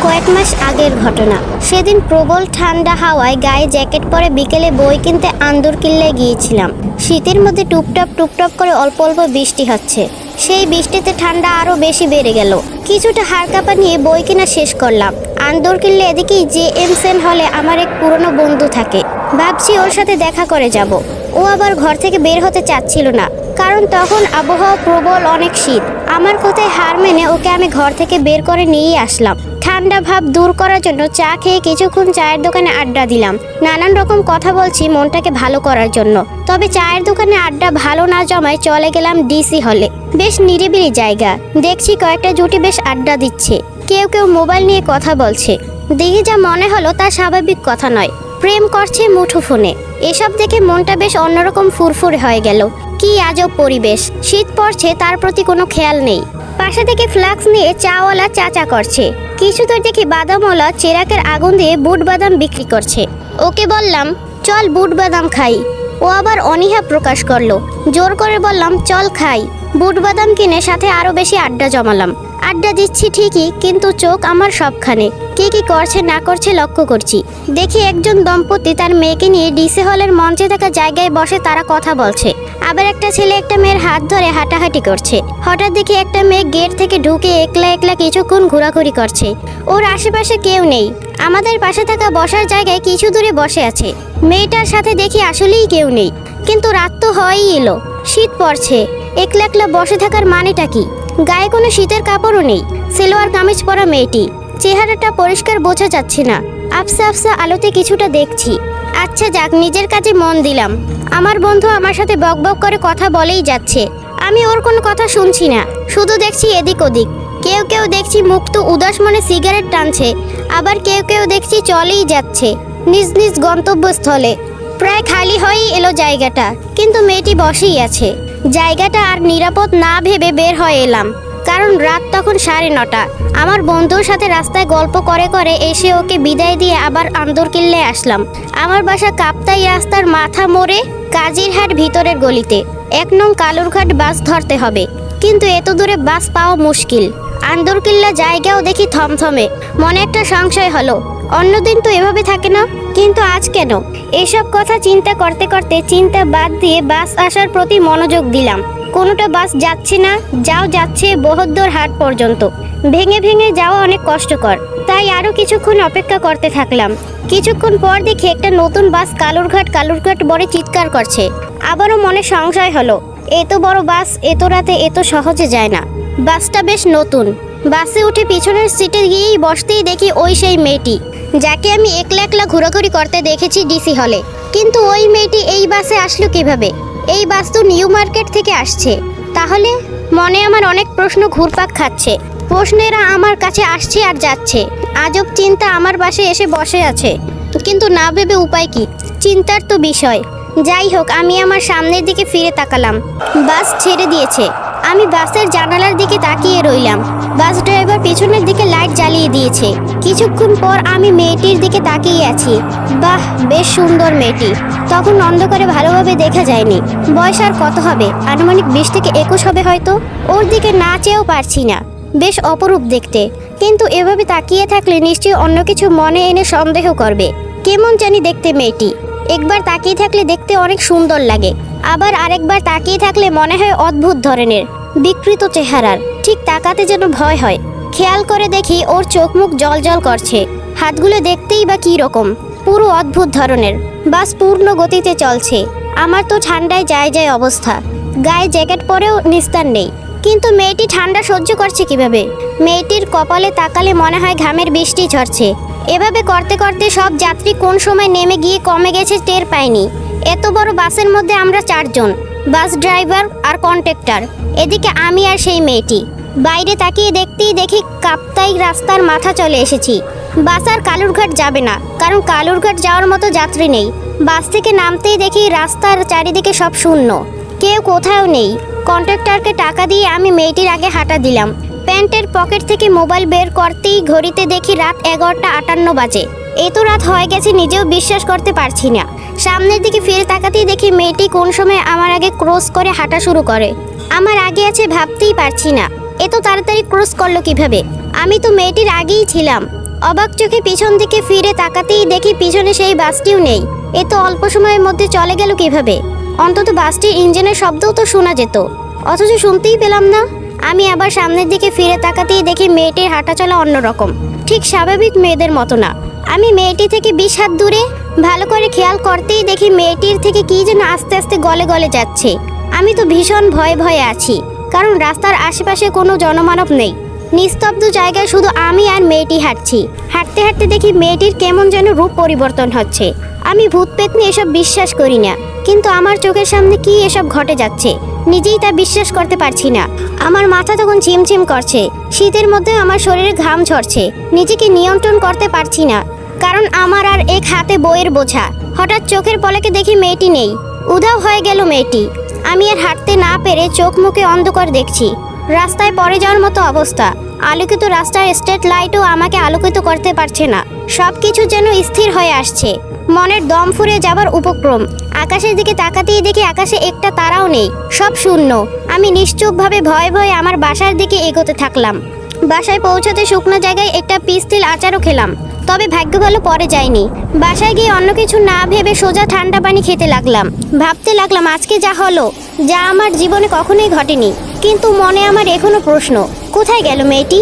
কয়েক মাস আগের ঘটনা। সেদিন প্রবল ঠান্ডা হাওয়ায় গায়ে জ্যাকেট পরে বিকেলে বই কিনতে আন্দরকিল্লায় গিয়েছিলাম। শীতের মধ্যে টুপটাপ টুপটাপ করে অল্প অল্প বৃষ্টি হচ্ছে। সেই বৃষ্টিতে ঠান্ডা আরও বেশি বেড়ে গেল। কিছুটা হাড় কাঁপা নিয়ে বই কেনা শেষ করলাম। আন্দরকিল্লা এদিকেই JM সেন হলে আমার এক পুরনো বন্ধু থাকে। ভাবছি ওর সাথে দেখা করে যাব। ও আবার ঘর থেকে বের হতে চাচ্ছিল না, কারণ তখন আবহাওয়া প্রবল অনেক শীত। আমার কথায় হার মেনে ওকে আমি ঘর থেকে বের করে নিয়েই আসলাম। ঠান্ডা ভাব দূর করার জন্য চা খেয়ে কিছুক্ষণ চায়ের দোকানে আড্ডা দিলাম। নানান রকম কথা বলছি মনটাকে ভালো করার জন্য। তবে চায়ের দোকানে আড্ডা ভালো না জমায় চলে গেলাম DC হলে। বেশ নিরিবিলি জায়গা। দেখছি কয়েকটা জুটি বেশ আড্ডা দিচ্ছে। কেউ কেউ মোবাইল নিয়ে কথা বলছে। দেখে যা মনে হলো তা স্বাভাবিক কথা নয়। প্রেম করছে মুঠোফোনে। এসব দেখে মনটা বেশ অন্যরকম ফুরফুরে হয়ে গেল। কি আজব পরিবেশ। শীত পড়ছে, তার প্রতি কোনো খেয়াল নেই। পাশে থেকে ফ্লাক্স নিয়ে চাওয়ালা চাচা করছে। কিছু দূর দেখি বাদামওয়ালা চেরাকের আগুন দিয়ে বুট বাদাম বিক্রি করছে। ওকে বললাম, চল বুট বাদাম খাই। ও আবার অনীহা প্রকাশ করলো। জোর করে বললাম, চল খাই। বুট বাদাম কিনে সাথে আরও বেশি আড্ডা জমালাম। আড্ডা দিচ্ছি ঠিকই, কিন্তু চোখ আমার সবখানে। কে কি করছে না করছে লক্ষ্য করছি। দেখি একজন দম্পতি তার মেয়েকে নিয়ে DC হলের মঞ্চে থাকা জায়গায় বসে তারা কথা বলছে। আবার একটা ছেলে একটা মেয়ের হাত ধরে হাঁটাহাঁটি করছে। হঠাৎ দেখি একটা মেয়ে গেট থেকে ঢুকে একলা একলা কিছুক্ষণ ঘোরাঘুরি করছে। ওর আশেপাশে কেউ নেই। আমাদের পাশে থাকা বসার জায়গায় কিছু দূরে বসে আছে। মেয়েটার সাথে দেখি আসলেই কেউ নেই। কিন্তু রাত তো হয়েই এলো। শীত পড়ছে। একলা একলা বসে থাকার মানেটা কি? গায়ে কোনো শীতের কাপড়ও নেই। সেলোয়ার কামিজ পরা মেয়েটি। চেহারাটা পরিষ্কার বোঝা যাচ্ছে না। আফসা আফসা আলোতে কিছুটা দেখছি। আচ্ছা যাক, নিজের কাজে মন দিলাম। আমার বন্ধু আমার সাথে বকবক করে কথা বলেই যাচ্ছে। আমি ওর কোনো কথা শুনছি না, শুধু দেখছি এদিক ওদিক। কেউ কেউ দেখছি মুক্ত উদাস মনে সিগারেট টানছে। আবার কেউ কেউ দেখছি চলেই যাচ্ছে নিজ নিজ গন্তব্যস্থলে। প্রায় খালি হয়েই এলো জায়গাটা, কিন্তু মেয়েটি বসেই আছে। জায়গাটা আর নিরাপদ না ভেবে বের হয়ে এলাম, কারণ রাত তখন 9:30। আমার বন্ধুর সাথে রাস্তায় গল্প করে করে এসে ওকে বিদায় দিয়ে আবার আন্দরকিল্লায় আসলাম। আমার বাসা কাপ্তাই রাস্তার মাথা মোড়ে কাজিরহাট ভিতরের গলিতে। 1 নং কালুরঘাট বাস ধরতে হবে, কিন্তু এত দূরে বাস পাওয়া মুশকিল। আন্দরকিল্লা জায়গাও দেখি থমথমে। মনে একটা সংশয় হলো, অন্যদিন তো এভাবে থাকে না, কিন্তু আজ কেন? এসব কথা চিন্তা করতে করতে চিন্তা বাদ দিয়ে বাস আসার প্রতি মনোযোগ দিলাম। কোনোটা বাস যাচ্ছে না। যাচ্ছে বহদ্দর হাট পর্যন্ত। ভেঙে ভেঙে যাওয়া অনেক কষ্টকর, তাই আরও কিছুক্ষণ অপেক্ষা করতে থাকলাম। কিছুক্ষণ পর দেখি একটা নতুন বাস কালুরঘাট বলে চিৎকার করছে। আবারও মনে সংশয় হলো, এত বড় বাস এত রাতে এত সহজে যায় না। বাসটা বেশ নতুন। বাসে উঠে পিছনের সিটে গিয়েই বসতেই দেখি ওই সেই মেয়েটি যাকে আমি একলা একলা ঘোরাঘুরি করতে দেখেছি DC হলে। কিন্তু ওই মেয়েটি এই বাসে আসলো কিভাবে? এই বাস তো নিউ মার্কেট থেকে আসছে। তাহলে মনে আমার অনেক প্রশ্ন ঘুরপাক খাচ্ছে। প্রশ্নেরা আমার কাছে আসছে আর যাচ্ছে। আজব চিন্তা আমার পাশে এসে বসে আছে, কিন্তু না ভেবে উপায় কি? চিন্তার তো বিষয়। যাই হোক, আমি আমার সামনের দিকে ফিরে তাকালাম। বাস ছেড়ে দিয়েছে। আমি বাসের জানালার দিকে তাকিয়ে রইলাম। বাস ড্রাইভার পেছনের দিকে লাইট জ্বালিয়ে দিয়েছে। কিছুক্ষণ পর আমি মেয়েটির দিকে তাকিয়ে আছি। বাহ, বেশ সুন্দর মেয়েটি। তখন অন্ধকারে ভালোভাবে দেখা যায়নি। বয়স আর কত হবে? আনুমানিক 20 থেকে 21 হবে হয়তো। ওর দিকে না চেয়েও পারছি না। বেশ অপরূপ দেখতে, কিন্তু এভাবে তাকিয়ে থাকলে নিশ্চয়ই অন্য কিছু মনে এনে সন্দেহ করবে। কেমন জানি দেখতে মেয়েটি। একবার তাকিয়ে থাকলে দেখতে অনেক সুন্দর লাগে, আবার আরেকবার তাকিয়ে থাকলে মনে হয় অদ্ভুত ধরনের বিকৃত চেহারার। ঠিক তাকাতে যেন ভয় হয়। খেয়াল করে দেখি ওর চোখ মুখ জল করছে। হাতগুলো দেখতেই বা কী রকম, পুরো অদ্ভুত ধরনের। বাস পূর্ণ গতিতে চলছে। আমার তো ঠান্ডায় যায় অবস্থা। গায়ে জ্যাকেট পরেও নিস্তার নেই। কিন্তু মেয়েটি ঠান্ডা সহ্য করছে কিভাবে? মেয়েটির কপালে তাকালে মনে হয় ঘামের বৃষ্টি ঝরছে। এভাবে করতে করতে সব যাত্রী কোন সময় নেমে গিয়ে কমে গেছে টের পায়নি। এত বড় বাসের মধ্যে আমরা 4 জন, বাস ড্রাইভার আর কন্ডাক্টর। এদিকে আমি আর সেই মেয়েটি। বাইরে তাকিয়ে দেখতেই দেখি কাপ্তাই রাস্তার মাথা চলে এসেছি। বাস আর কালুরঘাট যাবে না, কারণ কালুরঘাট যাওয়ার মতো যাত্রী নেই। বাস থেকে নামতেই দেখি রাস্তার চারিদিকে সব শূন্য, কেউ কোথাও নেই। কন্ডাক্টরকে টাকা দিয়ে আমি মেয়েটির আগে হাঁটা দিলাম। প্যান্টের পকেট থেকে মোবাইল বের করতেই ঘড়িতে দেখি রাত 11:58 বাজে। এত রাত হয়ে গেছে নিজেও বিশ্বাস করতে পারছি না। সামনের দিকে ফিরে তাকাতেই দেখি মেয়েটি কোন সময় আমার আগে ক্রস করে হাঁটা শুরু করে। আমার আগে আছে ভাবতেই পারছি না। এত তাড়াতাড়ি ক্রস করলো কিভাবে? আমি তো মেয়েটির আগেই ছিলাম। অবাক চোখে পিছন দিকে ফিরে তাকাতেই দেখি পিছনে সেই বাসটিও নেই। এ তো অল্প সময়ের মধ্যে চলে গেল কিভাবে? অন্তত বাসটির ইঞ্জিনের শব্দও তো শোনা যেত, অথচ শুনতেই পেলাম না। আমি আবার সামনের দিকে ফিরে তাকাতেই দেখি মেয়েটির হাঁটাচলা অন্যরকম, ঠিক স্বাভাবিক মেয়েদের মতো না। আমি মেয়েটি থেকে 20 হাত দূরে ভালো করে খেয়াল করতেই দেখি মেয়েটির থেকে কি যেন আস্তে আস্তে গলে গলে যাচ্ছে। আমি তো ভীষণ ভয়ে ভয়ে আছি, কারণ রাস্তার আশেপাশে কোনো জনমানব নেই। নিস্তব্ধ জায়গায় শুধু আমি আর মেয়েটি হাঁটছি। হাঁটতে হাঁটতে দেখি মেয়েটির কেমন যেন রূপ পরিবর্তন হচ্ছে। আমি ভূত পেতনি এসব বিশ্বাস করি না, কিন্তু আমার চোখের সামনে কি এসব ঘটে যাচ্ছে নিজেই তা বিশ্বাস করতে পারছি না। আমার মাথা তখন ঝিমঝিম করছে, শীতের মধ্যে আমার শরীরে ঘাম ঝরছে। নিজেকে নিয়ন্ত্রণ করতে পারছি না, কারণ আমার আর এক হাতে বইয়ের বোঝা। হঠাৎ চোখের পলকে দেখি মেয়েটি নেই, উধাও হয়ে গেল মেয়েটি। আমি আর হাঁটতে না পেরে চোখ মুখে অন্ধকার দেখছি। রাস্তায় পড়ে যাওয়ার মতো অবস্থা। আলোকিত রাস্তার স্ট্রিট লাইটও আমাকে আলোকিত করতে পারছে না। সবকিছু যেন স্থির হয়ে আসছে, মনের দম ফুরিয়ে যাবার উপক্রম। আকাশের দিকে তাকাতেই দেখি আকাশে একটা তারাও নেই, সব শূন্য। আমি নিশ্চুপভাবে ভয়ে ভয়ে আমার বাসার দিকে এগোতে থাকলাম। বাসায় পৌঁছাতে শুকনো জায়গায় একটা পিস্তিল আচারও খেলাম, তবে ভাগ্য ভালো পরে যায়নি। বাসায় গিয়ে অন্য কিছু না ভেবে সোজা ঠান্ডা পানি খেতে লাগলাম। ভাবতে লাগলাম আজকে যা হলো, যা আমার জীবনে কখনোই ঘটেনি। কিন্তু মনে আমার এখনো প্রশ্ন, কোথায় গেল মেয়েটি?